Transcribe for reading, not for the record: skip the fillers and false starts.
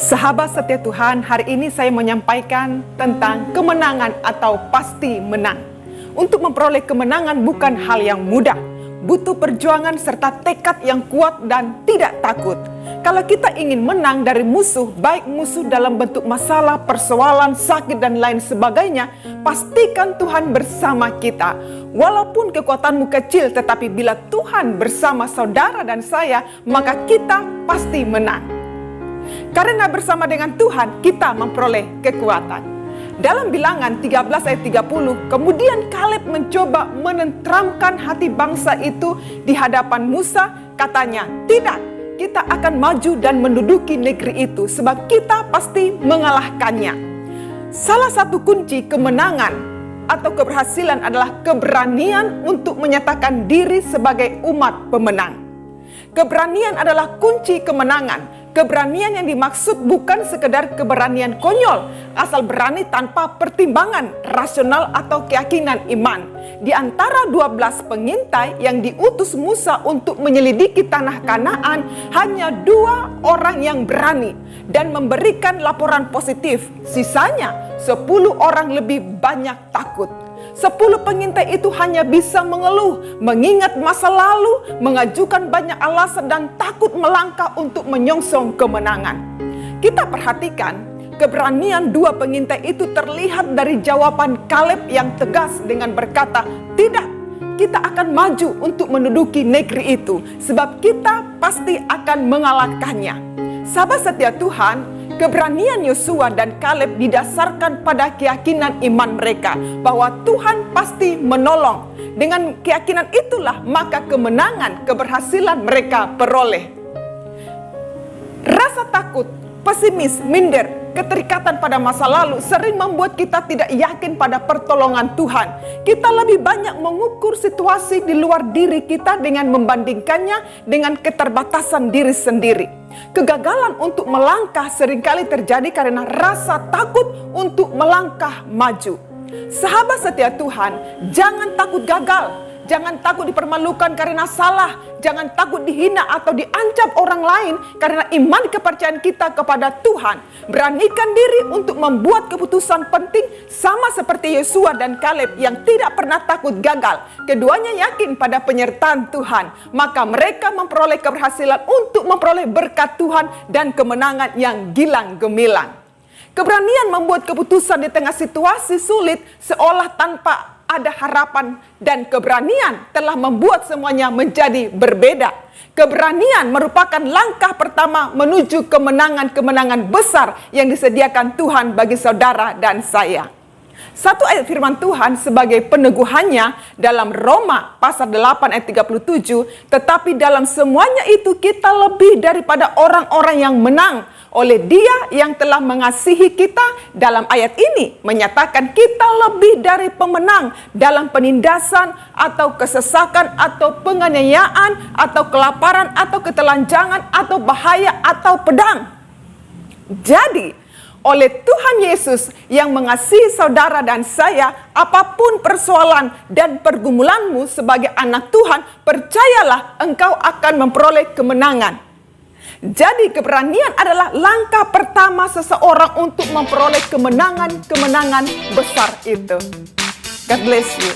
Sahabat setia Tuhan, hari ini saya menyampaikan tentang kemenangan atau pasti menang. Untuk memperoleh kemenangan bukan hal yang mudah. Butuh perjuangan serta tekad yang kuat dan tidak takut. Kalau kita ingin menang dari musuh, baik musuh dalam bentuk masalah, persoalan, sakit, dan lain sebagainya, pastikan Tuhan bersama kita. Walaupun kekuatanmu kecil, tetapi bila Tuhan bersama saudara dan saya, maka kita pasti menang. Karena bersama dengan Tuhan, kita memperoleh kekuatan. Dalam Bilangan 13 ayat 30, kemudian Kaleb mencoba menenteramkan hati bangsa itu di hadapan Musa. Katanya, tidak, kita akan maju dan menduduki negeri itu, sebab kita pasti mengalahkannya. Salah satu kunci kemenangan atau keberhasilan adalah keberanian untuk menyatakan diri sebagai umat pemenang. Keberanian adalah kunci kemenangan. Keberanian yang dimaksud bukan sekedar keberanian konyol, asal berani tanpa pertimbangan rasional atau keyakinan iman. Di antara 12 pengintai yang diutus Musa untuk menyelidiki tanah Kanaan, hanya 2 orang yang berani dan memberikan laporan positif. Sisanya 10 orang lebih banyak takut. 10 pengintai itu hanya bisa mengeluh, mengingat masa lalu, mengajukan banyak alasan dan takut melangkah untuk menyongsong kemenangan. Kita perhatikan, keberanian 2 pengintai itu terlihat dari jawaban Kaleb yang tegas dengan berkata, tidak, kita akan maju untuk menduduki negeri itu, sebab kita pasti akan mengalahkannya. Sahabat setia Tuhan, keberanian Yosua dan Kaleb didasarkan pada keyakinan iman mereka bahwa Tuhan pasti menolong. Dengan keyakinan itulah maka kemenangan, keberhasilan mereka peroleh. Rasa takut, pesimis, minder, keterikatan pada masa lalu sering membuat kita tidak yakin pada pertolongan Tuhan. Kita lebih banyak mengukur situasi di luar diri kita dengan membandingkannya dengan keterbatasan diri sendiri. Kegagalan untuk melangkah seringkali terjadi karena rasa takut untuk melangkah maju. Sahabat setia Tuhan, jangan takut gagal. Jangan takut dipermalukan karena salah. Jangan takut dihina atau diancam orang lain karena iman kepercayaan kita kepada Tuhan. Beranikan diri untuk membuat keputusan penting sama seperti Yosua dan Kaleb yang tidak pernah takut gagal. Keduanya yakin pada penyertaan Tuhan. Maka mereka memperoleh keberhasilan untuk memperoleh berkat Tuhan dan kemenangan yang gilang gemilang. Keberanian membuat keputusan di tengah situasi sulit seolah tanpa ada harapan, dan keberanian telah membuat semuanya menjadi berbeda. Keberanian merupakan langkah pertama menuju kemenangan-kemenangan besar yang disediakan Tuhan bagi saudara dan saya. Satu ayat firman Tuhan sebagai peneguhannya dalam Roma pasal 8 ayat 37, tetapi dalam semuanya itu kita lebih daripada orang-orang yang menang oleh Dia yang telah mengasihi kita. Dalam ayat ini menyatakan kita lebih dari pemenang dalam penindasan atau kesesakan atau penganiayaan atau kelaparan atau ketelanjangan atau bahaya atau pedang. Jadi oleh Tuhan Yesus yang mengasihi saudara dan saya, apapun persoalan dan pergumulanmu sebagai anak Tuhan, percayalah engkau akan memperoleh kemenangan. Jadi keberanian adalah langkah pertama seseorang untuk memperoleh kemenangan-kemenangan besar itu. God bless you.